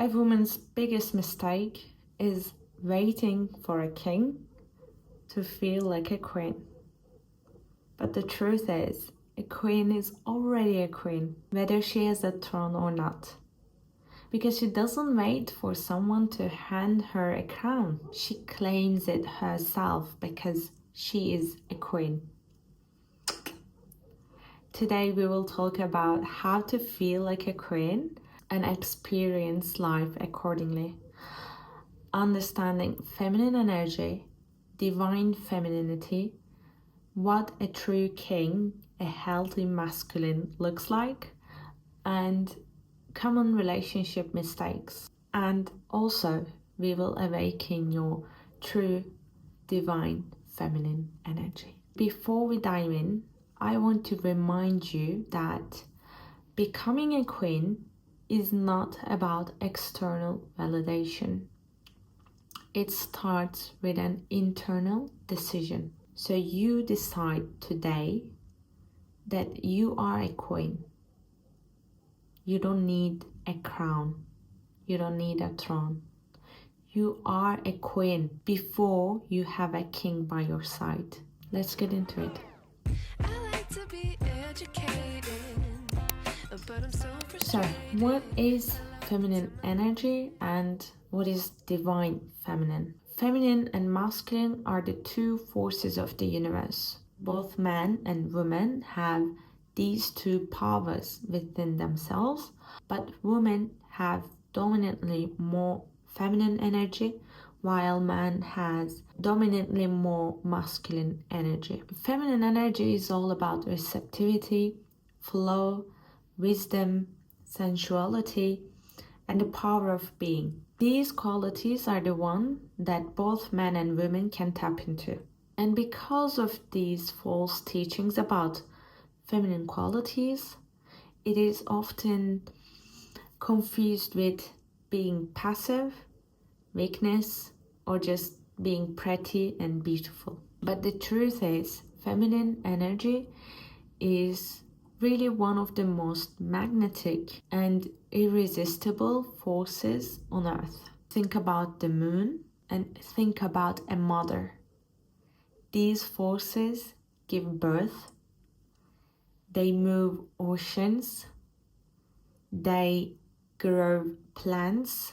A woman's biggest mistake is waiting for a king to feel like a queen. But the truth is, a queen is already a queen, whether she has a throne or not. Because she doesn't wait for someone to hand her a crown. She claims it herself because she is a queen. Today we will talk about how to feel like a queen and experience life accordingly. Understanding feminine energy, divine femininity, what a true king, a healthy masculine looks like, and common relationship mistakes. And also, we will awaken your true divine feminine energy. Before we dive in, I want to remind you that becoming a queen is not about external validation. It starts with an internal decision. So you decide today that you are a queen. You don't need a crown. You don't need a throne. You are a queen before you have a king by your side. Let's get into it. I like to be educated, but I'm so So, what is feminine energy and what is divine feminine? Feminine and masculine are the two forces of the universe. Both men and women have these two powers within themselves, but women have dominantly more feminine energy, while man has dominantly more masculine energy. Feminine energy is all about receptivity, flow, wisdom, sensuality, and the power of being. These qualities are the one that both men and women can tap into. And because of these false teachings about feminine qualities, it is often confused with being passive, weakness, or just being pretty and beautiful. But the truth is, feminine energy is really one of the most magnetic and irresistible forces on earth. Think about the moon and think about a mother. These forces give birth, they move oceans, they grow plants,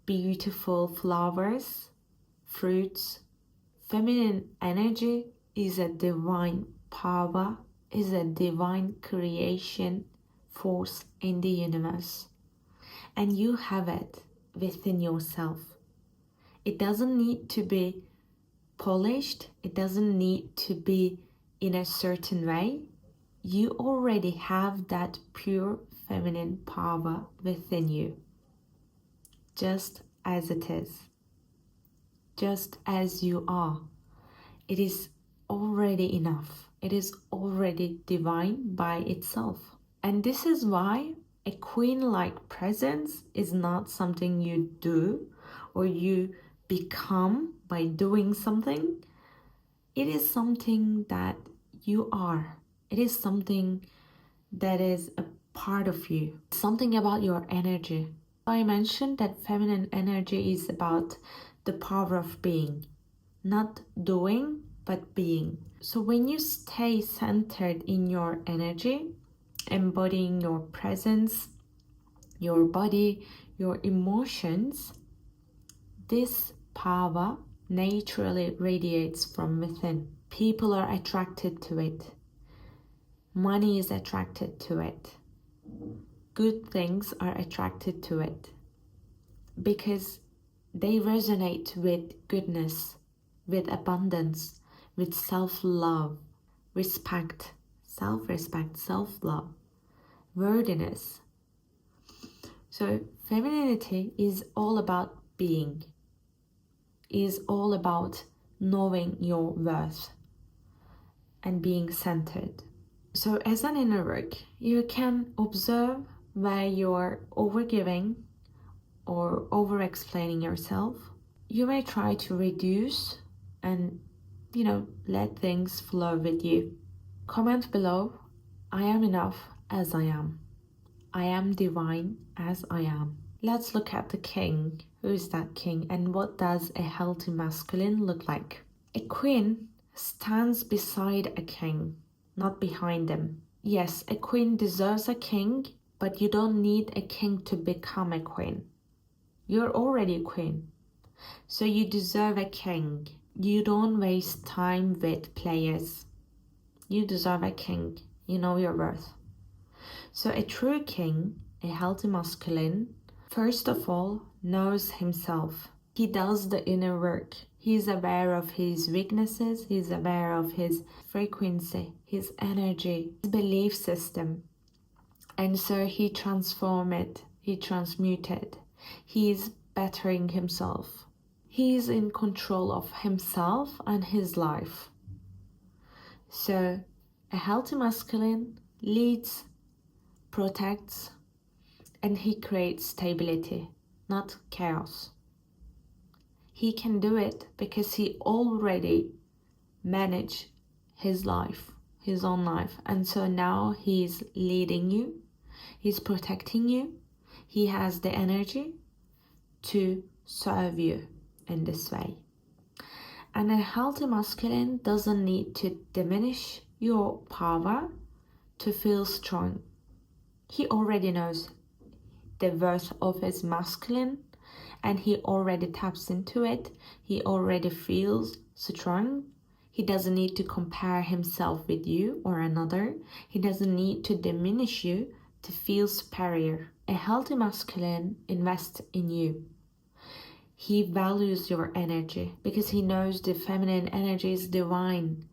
beautiful flowers, fruits. Feminine energy is a divine power, is a divine creation force in the universe. And you have it within yourself. It doesn't need to be polished. It doesn't need to be in a certain way. You already have that pure feminine power within you. Just as it is. Just as you are. It is already enough. It is already divine by itself. And this is why a queen-like presence is not something you do or you become by doing something. It is something that you are. It is something that is a part of you. Something about your energy. I mentioned that feminine energy is about the power of being. Not doing, but being. So when you stay centered in your energy, embodying your presence, your body, your emotions, this power naturally radiates from within. People are attracted to it. Money is attracted to it. Good things are attracted to it because they resonate with goodness, with abundance, with self-love, respect, self-respect, self-love, worthiness. So femininity is all about being, is all about knowing your worth and being centered. So as an inner work, you can observe where you're overgiving or over-explaining yourself. You may try to reduce and, let things flow with you. Comment below, I am enough as I am. I am divine as I am. Let's look at the king. Who is that king and what does a healthy masculine look like? A queen stands beside a king, not behind him. Yes, a queen deserves a king, but you don't need a king to become a queen. You're already a queen, so you deserve a king. You don't waste time with players. You deserve a king. You know your worth. So a true king, a healthy masculine, first of all, knows himself. He does the inner work. He's aware of his weaknesses. He's aware of his frequency, his energy, his belief system. And so he transforms it. He transmutes it. He's bettering himself. He's in control of himself and his life. So a healthy masculine leads, protects, and he creates stability, not chaos. He can do it because he already managed his life, his own life. And so now he's leading you, he's protecting you, he has the energy to serve you in this way. And a healthy masculine doesn't need to diminish your power to feel strong. He already knows the worth of his masculine and he already taps into it. He already feels strong. He doesn't need to compare himself with you or another. He doesn't need to diminish you to feel superior. A healthy masculine invests in you. He values your energy because he knows the feminine energy is divine.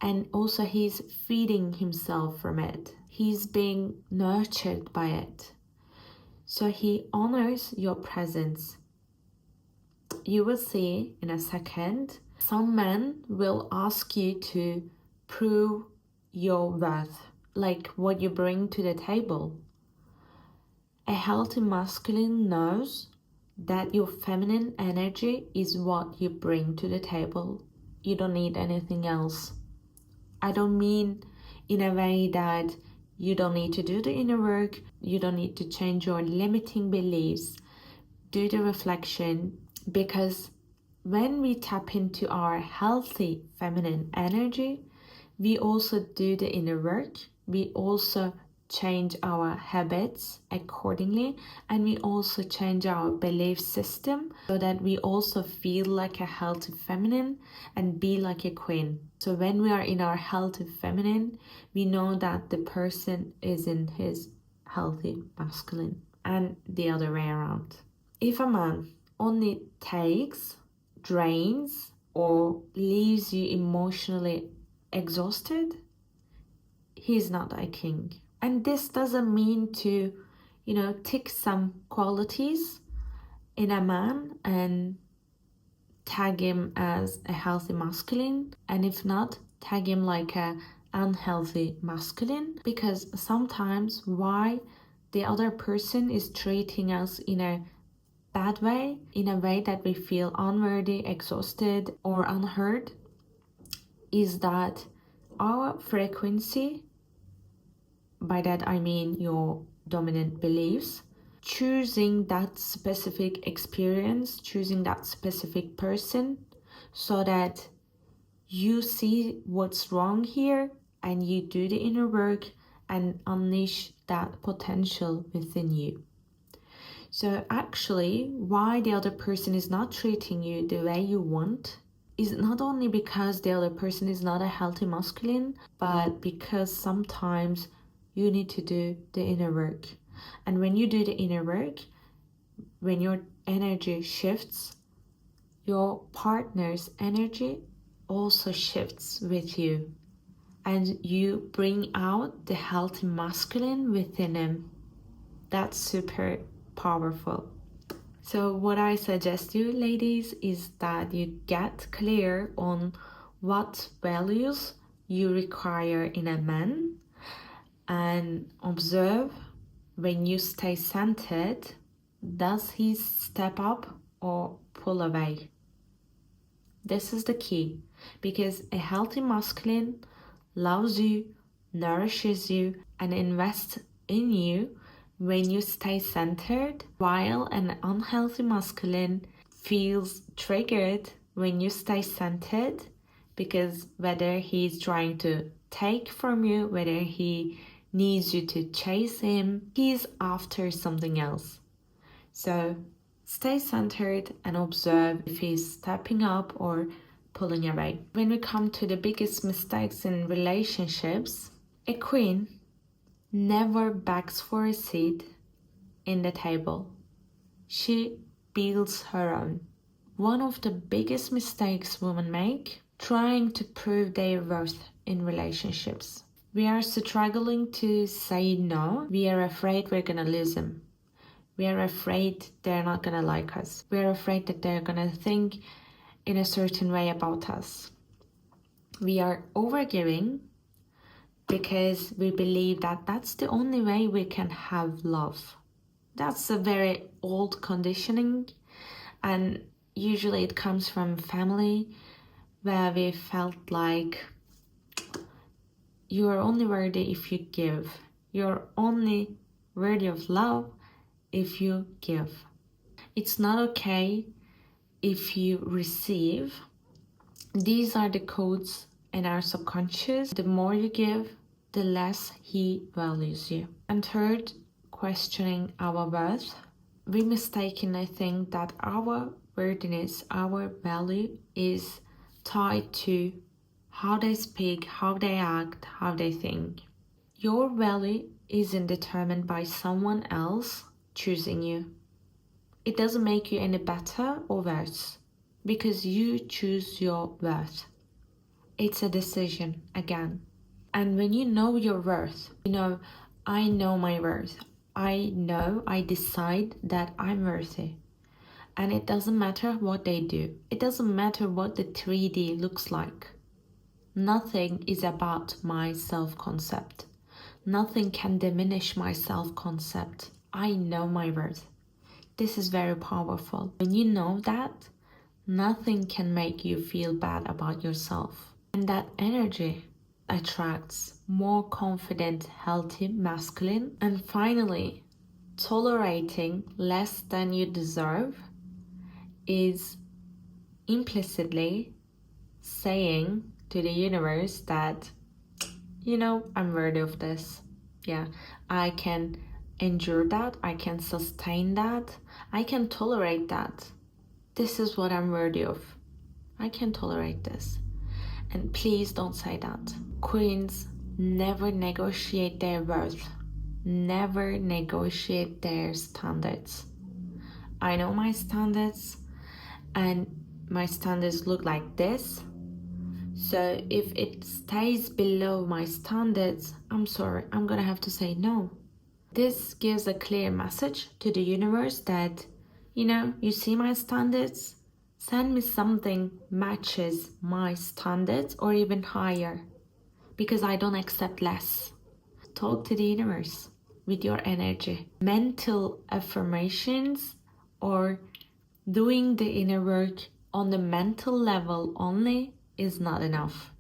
And also he's feeding himself from it. He's being nurtured by it. So he honors your presence. You will see in a second, some men will ask you to prove your worth, like what you bring to the table. A healthy masculine knows that your feminine energy is what you bring to the table. You don't need anything else. I don't mean in a way that you don't need to do the inner work, you don't need to change your limiting beliefs, do the reflection, because when we tap into our healthy feminine energy, we also do the inner work, we also change our habits accordingly, and we also change our belief system so that we also feel like a healthy feminine and be like a queen. So when we are in our healthy feminine, we know that the person is in his healthy masculine and the other way around. If a man only takes, drains, or leaves you emotionally exhausted, he's not a king. And this doesn't mean to, tick some qualities in a man and tag him as a healthy masculine, and if not, tag him like a unhealthy masculine, because sometimes why the other person is treating us in a bad way, in a way that we feel unworthy, exhausted, or unheard, is that our frequency, by that I mean your dominant beliefs, choosing that specific experience, choosing that specific person, so that you see what's wrong here and you do the inner work and unleash that potential within you. So actually, why the other person is not treating you the way you want is not only because the other person is not a healthy masculine, but because sometimes you need to do the inner work. And when you do the inner work, when your energy shifts, your partner's energy also shifts with you. And you bring out the healthy masculine within him. That's super powerful. So what I suggest you, ladies, is that you get clear on what values you require in a man and observe when you stay centered, does he step up or pull away? This is the key, because a healthy masculine loves you, nourishes you, and invests in you when you stay centered, while an unhealthy masculine feels triggered when you stay centered, because whether he's trying to take from you, whether he needs you to chase him, he's after something else. So stay centered and observe if he's stepping up or pulling away. When we come to the biggest mistakes in relationships, a queen never begs for a seat in the table. She builds her own. One of the biggest mistakes women make, trying to prove their worth in relationships. We are struggling to say no. We are afraid we're gonna lose them. We are afraid they're not gonna like us. We are afraid that they're gonna think in a certain way about us. We are overgiving because we believe that that's the only way we can have love. That's a very old conditioning, and usually it comes from family where we felt like you are only worthy if you give. You're only worthy of love if you give. It's not okay if you receive. These are the codes in our subconscious. The more you give, the less he values you. And third, questioning our worth. We mistakenly think that our worthiness, our value is tied to how they speak, how they act, how they think. Your value isn't determined by someone else choosing you. It doesn't make you any better or worse because you choose your worth. It's a decision again. And when you know your worth, I know my worth. I decide that I'm worthy. And it doesn't matter what they do. It doesn't matter what the 3D looks like. Nothing is about my self-concept. Nothing can diminish my self-concept. I know my worth. This is very powerful. When you know that, nothing can make you feel bad about yourself. And that energy attracts more confident, healthy, masculine. And finally, tolerating less than you deserve is implicitly saying to the universe that, I'm worthy of this. Yeah, I can endure that. I can sustain that. I can tolerate that. This is what I'm worthy of. I can tolerate this. And please don't say that. Queens never negotiate their worth. Never negotiate their standards. I know my standards, and my standards look like this. So if it stays below my standards, I'm sorry, I'm gonna have to say no. This gives a clear message to the universe that, you see my standards, send me something matches my standards or even higher, because I don't accept less. Talk to the universe with your energy. Mental affirmations or doing the inner work on the mental level only is not enough.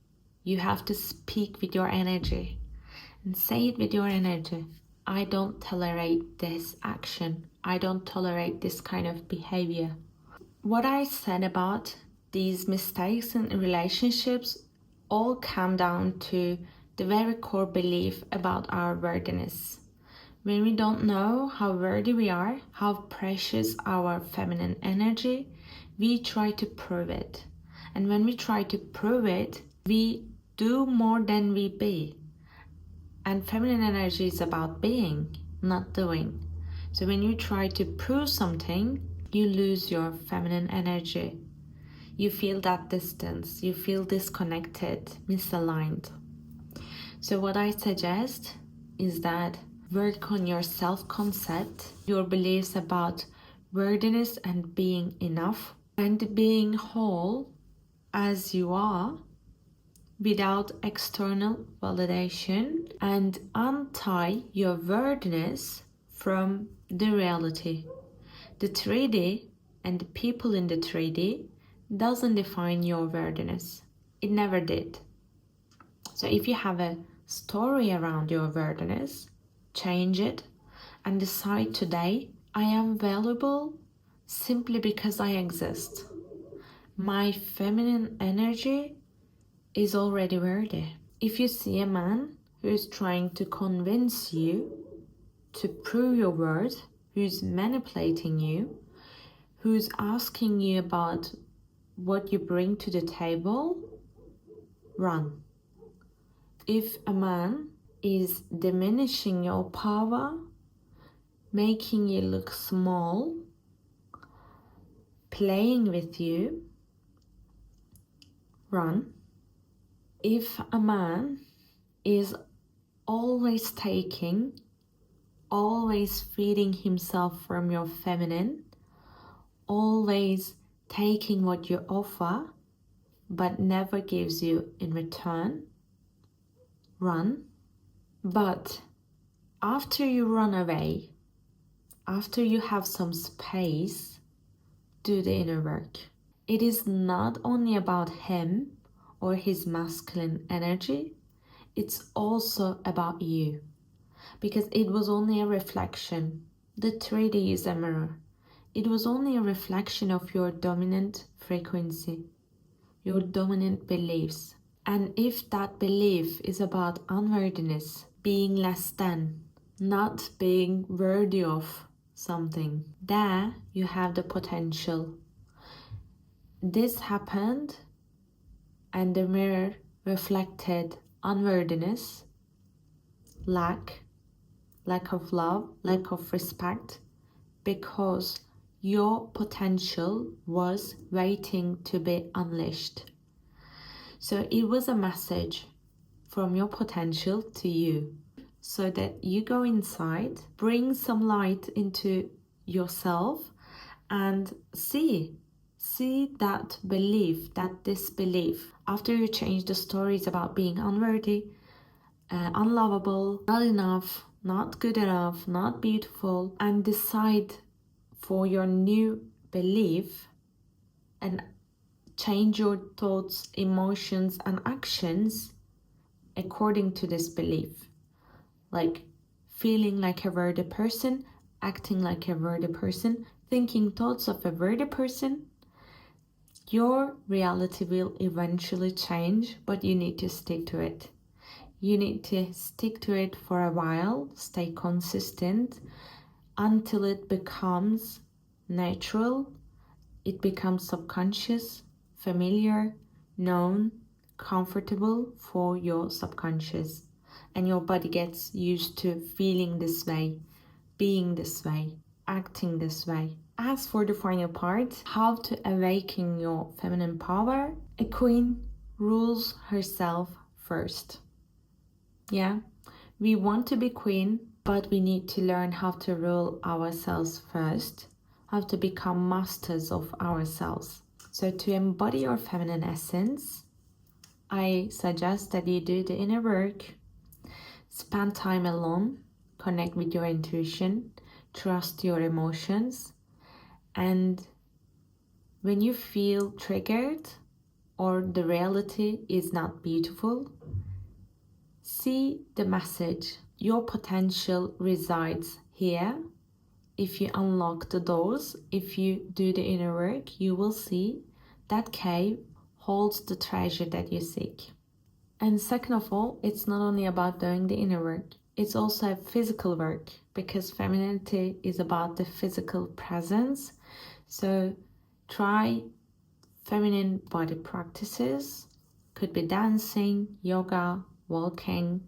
You have to speak with your energy and say it with your energy. I don't tolerate this action. I don't tolerate this kind of behavior. What I said about these mistakes in relationships all come down to the very core belief about our worthiness. When we don't know how worthy we are, how precious our feminine energy, we try to prove it. And when we try to prove it, we do more than we be. And feminine energy is about being, not doing. So when you try to prove something, you lose your feminine energy. You feel that distance, you feel disconnected, misaligned. So what I suggest is that work on your self-concept, your beliefs about worthiness and being enough, and being whole as you are without external validation, and untie your worthiness from the reality. The 3D and the people in the 3D doesn't define your worthiness. It never did. So if you have a story around your worthiness, change it and decide today, I am valuable simply because I exist. My feminine energy is already worthy. If you see a man who is trying to convince you to prove your worth, who's manipulating you, who's asking you about what you bring to the table, run. If a man is diminishing your power, making you look small, playing with you, run. If a man is always taking, always feeding himself from your feminine, always taking what you offer, but never gives you in return, run. But after you run away, after you have some space, do the inner work. It is not only about him or his masculine energy, it's also about you. Because it was only a reflection. The 3D is a mirror. It was only a reflection of your dominant frequency, your dominant beliefs. And if that belief is about unworthiness, being less than, not being worthy of something, there you have the potential. This happened and the mirror reflected unworthiness, lack of love, lack of respect, because your potential was waiting to be unleashed. So it was a message from your potential to you, so that you go inside, bring some light into yourself and see that belief, that disbelief. After you change the stories about being unworthy, unlovable, not enough, not good enough, not beautiful, and decide for your new belief and change your thoughts, emotions, and actions according to this belief. Like feeling like a worthy person, acting like a worthy person, thinking thoughts of a worthy person. Your reality will eventually change, but you need to stick to it. You need to stick to it for a while, stay consistent until it becomes natural, it becomes subconscious, familiar, known, comfortable for your subconscious. And your body gets used to feeling this way, being this way, acting this way. As for the final part, how to awaken your feminine power, a queen rules herself first. Yeah, we want to be queen, but we need to learn how to rule ourselves first, how to become masters of ourselves. So to embody your feminine essence, I suggest that you do the inner work, spend time alone, connect with your intuition, trust your emotions, and when you feel triggered or the reality is not beautiful, see the message. Your potential resides here. If you unlock the doors, if you do the inner work, you will see that cave holds the treasure that you seek. And second of all, it's not only about doing the inner work, it's also a physical work, because femininity is about the physical presence. So try feminine body practices, could be dancing, yoga, walking.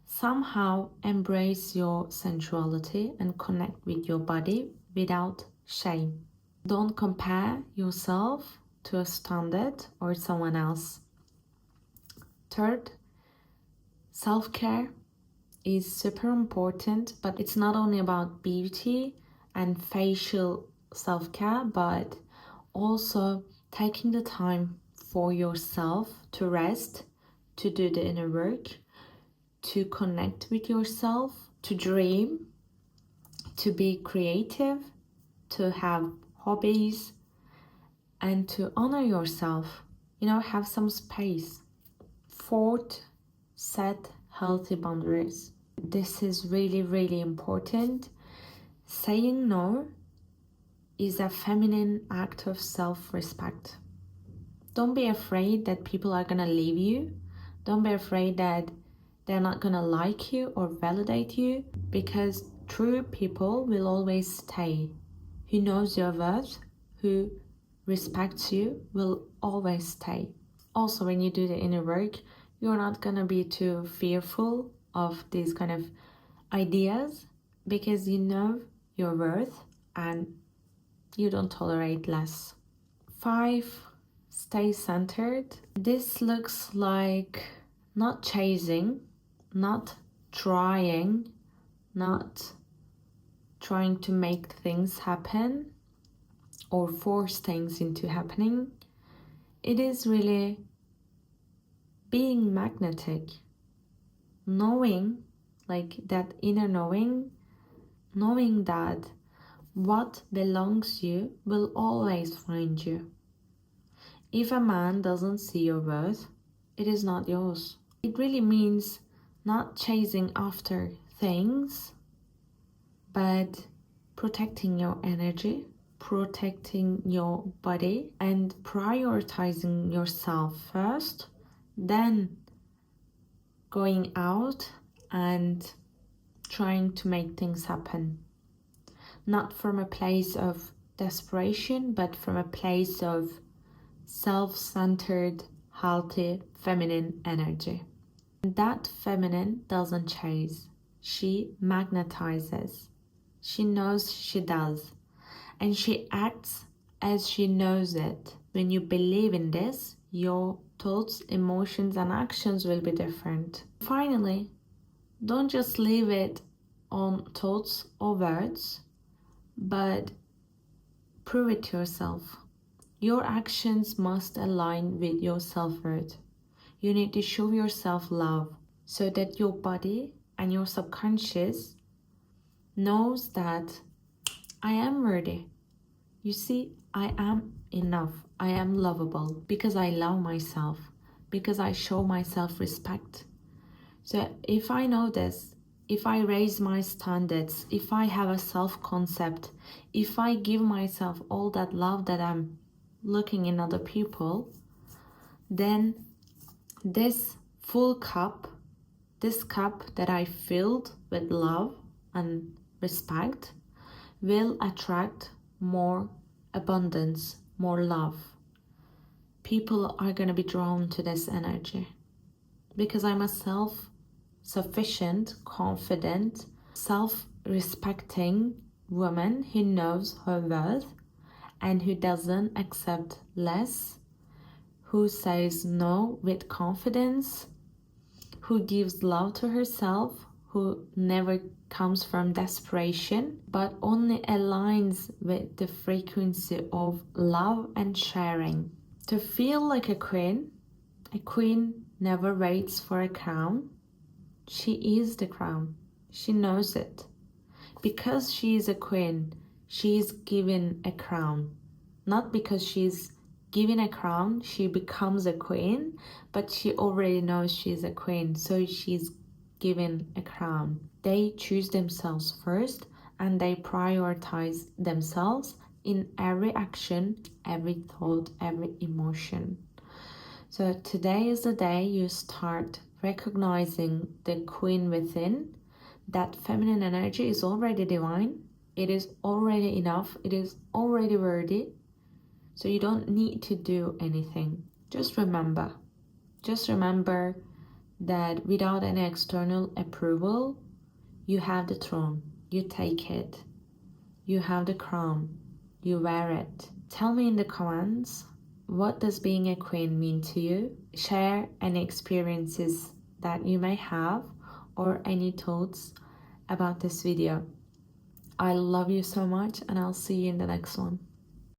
Somehow embrace your sensuality and connect with your body without shame. Don't compare yourself to a standard or someone else. Third, self-care is super important, but it's not only about beauty and facial self-care, but also taking the time for yourself to rest, to do the inner work, to connect with yourself, to dream, to be creative, to have hobbies, and to honor yourself. Have some space. Fourth, set healthy boundaries. This is really, really important. Saying no is a feminine act of self-respect. Don't be afraid that people are gonna leave you. Don't be afraid that they're not gonna like you or validate you, because true people will always stay. Who knows your worth, who respects you, will always stay. Also, when you do the inner work, you're not gonna be too fearful of these kind of ideas, because you know your worth and you don't tolerate less. 5. Stay centered. This looks like not chasing, not trying, not trying to make things happen or force things into happening. It is really being magnetic, knowing, like that inner knowing that what belongs you will always find you. If a man doesn't see your worth, it is not yours. It really means not chasing after things, but protecting your energy, protecting your body, and prioritizing yourself first, then going out and trying to make things happen. Not from a place of desperation, but from a place of self-centered, healthy, feminine energy. And that feminine doesn't chase. She magnetizes. She knows she does. And she acts as she knows it. When you believe in this, your thoughts, emotions, and actions will be different. Finally, don't just leave it on thoughts or words, but prove it to yourself. Your actions must align with your self-worth. You need to show yourself love so that your body and your subconscious knows that I am worthy. You see, I am enough. I am lovable because I love myself, because I show myself respect. So if I know this, if I raise my standards, if I have a self-concept, if I give myself all that love that I'm looking in other people, then this full cup, this cup that I filled with love and respect, will attract more abundance, more love. People are going to be drawn to this energy because I'm a self-sufficient, confident, self-respecting woman who knows her worth and who doesn't accept less, who says no with confidence, who gives love to herself, who never comes from desperation, but only aligns with the frequency of love and sharing. To feel like a queen never waits for a crown. She is the crown. She knows it. Because she is a queen, she is given a crown. Not because she's given a crown, she becomes a queen, but she already knows she's a queen, so she's given a crown. They choose themselves first and they prioritize themselves in every action, every thought, every emotion. So today is the day you start recognizing the queen within. That feminine energy is already divine. It is already enough. It is already worthy. So you don't need to do anything. Just remember that without any external approval, you have the throne. You take it. You have the crown. You wear it. Tell me in the comments, what does being a queen mean to you? Share any experiences that you may have or any thoughts about this video. I love you so much and I'll see you in the next one.